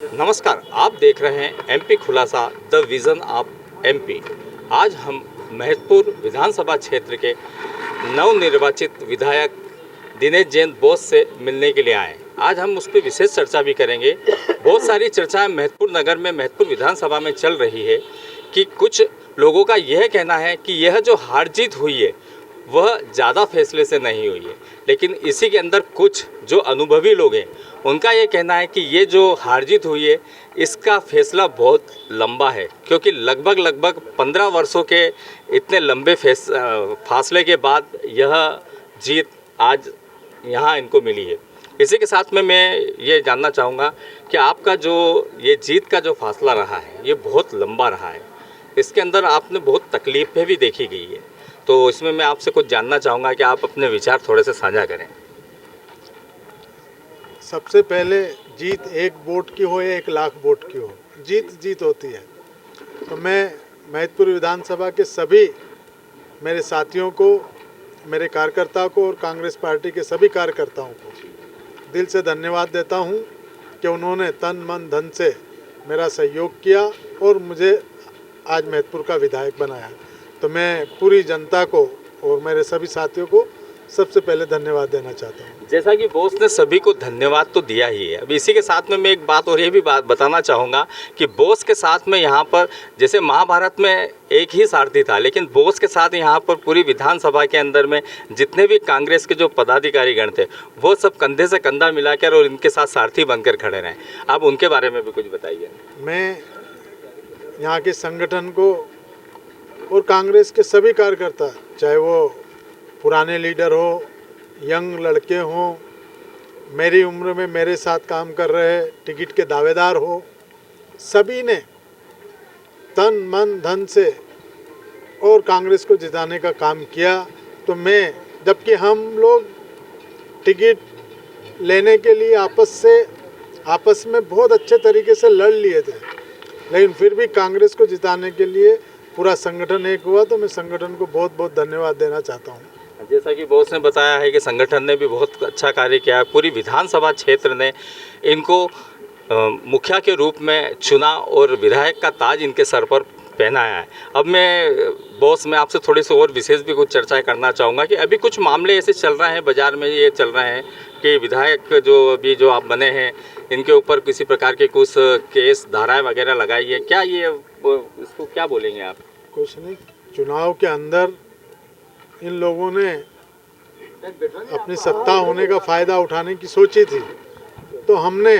नमस्कार, आप देख रहे हैं एमपी खुलासा द विज़न ऑफ एमपी। आज हम महतपुर विधानसभा क्षेत्र के नवनिर्वाचित विधायक दिनेश जैन बोस से मिलने के लिए आए। आज हम उस पर विशेष चर्चा भी करेंगे। बहुत सारी चर्चाएं महतपुर नगर में, महतपुर विधानसभा में चल रही है कि कुछ लोगों का यह कहना है कि यह जो हार जीत हुई है वह ज़्यादा फैसले से नहीं हुई है, लेकिन इसी के अंदर कुछ जो अनुभवी लोग हैं उनका ये कहना है कि ये जो हार जीत हुई है इसका फैसला बहुत लंबा है, क्योंकि लगभग 15 वर्षों के इतने लंबे फासले के बाद यह जीत आज यहाँ इनको मिली है। इसी के साथ में मैं ये जानना चाहूँगा कि आपका जो ये जीत का जो फासला रहा है ये बहुत लंबा रहा है, इसके अंदर आपने बहुत तकलीफ़ें भी देखी गई है, तो इसमें मैं आपसे कुछ जानना चाहूँगा कि आप अपने विचार थोड़े से साझा करें। सबसे पहले जीत एक वोट की हो या 1 लाख वोट की हो, जीत जीत होती है। तो मैं महतपुर विधानसभा के सभी मेरे साथियों को, मेरे कार्यकर्ताओं को और कांग्रेस पार्टी के सभी कार्यकर्ताओं को दिल से धन्यवाद देता हूं कि उन्होंने तन मन धन से मेरा सहयोग किया और मुझे आज महतपुर का विधायक बनाया। तो मैं पूरी जनता को और मेरे सभी साथियों को सबसे पहले धन्यवाद देना चाहता हूँ। जैसा कि बोस ने सभी को धन्यवाद तो दिया ही है, अब इसी के साथ में मैं एक बात और ये भी बात बताना चाहूँगा कि बोस के साथ में यहाँ पर जैसे महाभारत में एक ही सारथी था, लेकिन बोस के साथ यहाँ पर पूरी विधानसभा के अंदर में जितने भी कांग्रेस के जो पदाधिकारी गण थे वो सब कंधे से कंधा मिलाकर और इनके साथ सारथी बनकर खड़े रहे। आप उनके बारे में भी कुछ बताइए। मैं यहाँ के संगठन को और कांग्रेस के सभी कार्यकर्ता, चाहे वो पुराने लीडर हो, यंग लड़के हों, मेरी उम्र में मेरे साथ काम कर रहे टिकट के दावेदार हो, सभी ने तन मन धन से और कांग्रेस को जिताने का काम किया। तो मैं, जबकि हम लोग टिकट लेने के लिए आपस में बहुत अच्छे तरीके से लड़ लिए थे, लेकिन फिर भी कांग्रेस को जिताने के लिए पूरा संगठन एक हुआ। तो मैं संगठन को बहुत बहुत धन्यवाद देना चाहता हूँ। जैसा कि बोस ने बताया है कि संगठन ने भी बहुत अच्छा कार्य किया है, पूरी विधानसभा क्षेत्र ने इनको मुखिया के रूप में चुना और विधायक का ताज इनके सर पर पहनाया है। अब मैं आपसे थोड़ी सी और विशेष भी कुछ चर्चा करना चाहूँगा कि अभी कुछ मामले ऐसे चल रहे हैं बाज़ार में, ये चल रहे हैं कि विधायक जो आप बने हैं इनके ऊपर किसी प्रकार के कुछ केस धाराएँ वगैरह लगाई है, क्या ये इसको क्या बोलेंगे आप? कुछ नहीं, चुनाव के अंदर इन लोगों ने अपनी सत्ता होने का फ़ायदा उठाने की सोची थी, तो हमने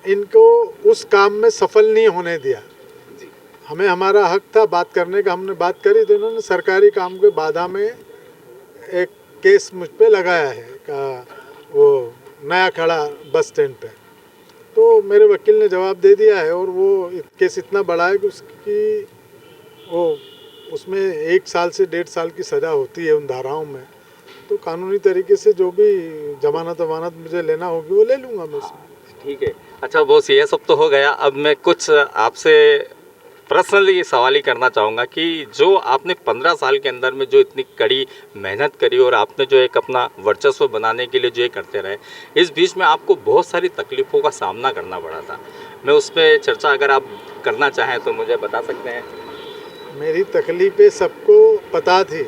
इनको उस काम में सफल नहीं होने दिया। हमें हमारा हक था बात करने का, हमने बात करी, तो इन्होंने सरकारी काम के बाधा में एक केस मुझ पे लगाया है का वो नया खड़ा बस स्टैंड पे। तो मेरे वकील ने जवाब दे दिया है और वो केस इतना बड़ा है कि उसमें 1 साल से 1.5 साल की सज़ा होती है उन धाराओं में। तो कानूनी तरीके से जो भी जमानत मुझे लेना होगी वो ले लूँगा मैं उसमें। ठीक है, अच्छा बॉस, ये सब तो हो गया। अब मैं कुछ आपसे पर्सनली सवाल ही करना चाहूँगा कि जो आपने 15 साल के अंदर में जो इतनी कड़ी मेहनत करी और आपने जो एक अपना वर्चस्व बनाने के लिए जो ये करते रहे, इस बीच में आपको बहुत सारी तकलीफ़ों का सामना करना पड़ा था। मैं उस पर चर्चा अगर आप करना चाहें तो मुझे बता सकते हैं। मेरी तकलीफ़ें सबको पता थी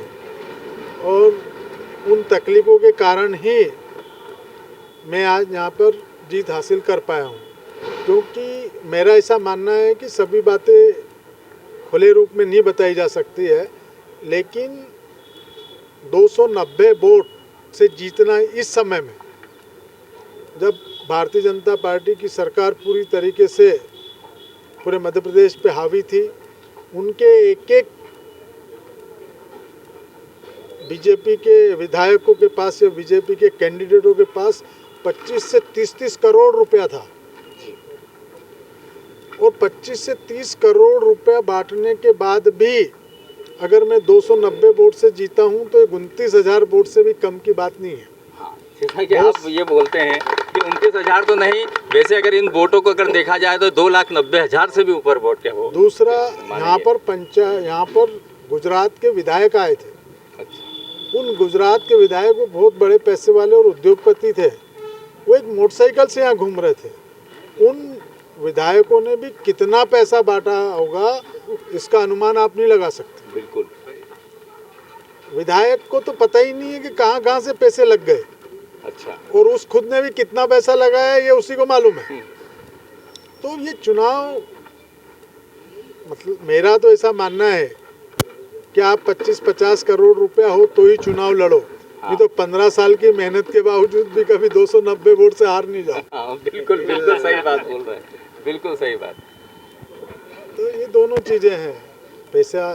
और उन तकलीफ़ों के कारण ही मैं आज यहाँ पर जीत हासिल कर पाया हूँ, क्योंकि मेरा ऐसा मानना है कि सभी बातें खुले रूप में नहीं बताई जा सकती है, लेकिन 290 वोट से जीतना इस समय में, जब भारतीय जनता पार्टी की सरकार पूरी तरीके से पूरे मध्य प्रदेश पे हावी थी, उनके एक बीजेपी के विधायकों के पास या बीजेपी के कैंडिडेटों के पास 25 से 30 करोड़ रुपया था, और 25 से 30 करोड़ रुपया बांटने के बाद भी अगर मैं 290 वोट से जीता हूं तो 29,000 वोट से भी कम की बात नहीं है। जैसा कि आप ये बोलते हैं कि 29,000 तो नहीं, वैसे अगर इन वोटों को अगर देखा जाए तो 2,90,000 से भी ऊपर वोट क्या हो। दूसरा, यहाँ पर गुजरात के विधायक आए थे। अच्छा। उन गुजरात के विधायक वो बहुत बड़े पैसे वाले और उद्योगपति थे, वो एक मोटरसाइकिल से यहाँ घूम रहे थे। उन विधायकों ने भी कितना पैसा बांटा होगा इसका अनुमान आप नहीं लगा सकते। बिल्कुल। विधायक को तो पता ही नहीं है कि कहाँ कहाँ से पैसे लग गए। अच्छा। और उस खुद ने भी कितना पैसा लगाया ये उसी को मालूम है। तो ये चुनाव, मतलब मेरा तो ऐसा मानना है कि आप 25-50 करोड़ रुपया हो तो ही चुनाव लड़ो। नहीं तो 15 साल की मेहनत के बावजूद भी कभी 290 वोट से हार नहीं जाओ। हाँ, बिल्कुल बिल्कुल सही बात बोल रहे हैं, बिल्कुल सही बात। तो ये दोनों चीज़ें हैं। पैसा,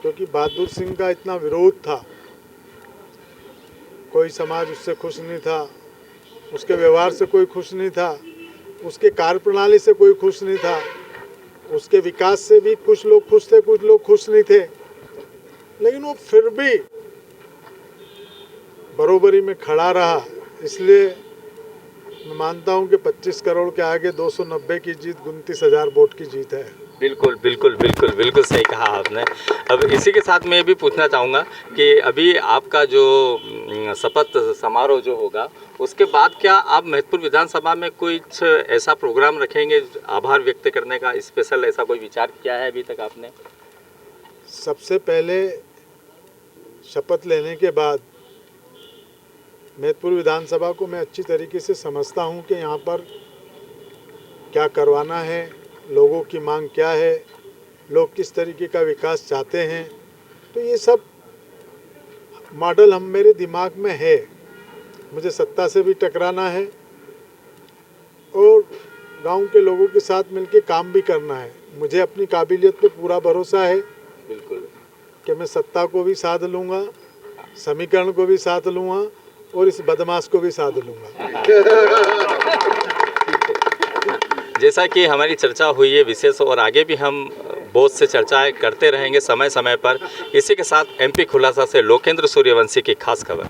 क्योंकि बहादुर सिंह का इतना विरोध था, कोई समाज उससे खुश नहीं था, उसके व्यवहार से कोई खुश नहीं था, उसके कार्यप्रणाली से कोई खुश नहीं था, उसके विकास से भी कुछ लोग खुश थे, कुछ लोग खुश नहीं थे, लेकिन वो फिर भी बरोबरी में खड़ा रहा। इसलिए मैं मानता हूं कि 25 करोड़ के आगे 290 की जीत 29,000 वोट की जीत है। बिल्कुल बिल्कुल बिल्कुल बिल्कुल सही कहा आपने। अब इसी के साथ मैं ये भी पूछना चाहूँगा कि अभी आपका जो शपथ समारोह जो होगा उसके बाद क्या आप महतपुर विधानसभा में कुछ ऐसा प्रोग्राम रखेंगे आभार व्यक्त करने का, स्पेशल ऐसा कोई विचार किया है अभी तक आपने? सबसे पहले शपथ लेने के बाद महतपुर विधानसभा को मैं अच्छी तरीके से समझता हूं कि यहाँ पर क्या करवाना है, लोगों की मांग क्या है, लोग किस तरीके का विकास चाहते हैं। तो ये सब मॉडल हम मेरे दिमाग में है। मुझे सत्ता से भी टकराना है और गांव के लोगों के साथ मिलकर काम भी करना है। मुझे अपनी काबिलियत पे पूरा भरोसा है बिल्कुल कि मैं सत्ता को भी साध लूँगा, समीकरण को भी साध लूँगा और इस बदमाश को भी साध लूँगा। जैसा कि हमारी चर्चा हुई है विशेष, और आगे भी हम बहुत से चर्चाएं करते रहेंगे समय समय पर। इसी के साथ एमपी खुलासा से लोकेंद्र सूर्यवंशी की खास खबर।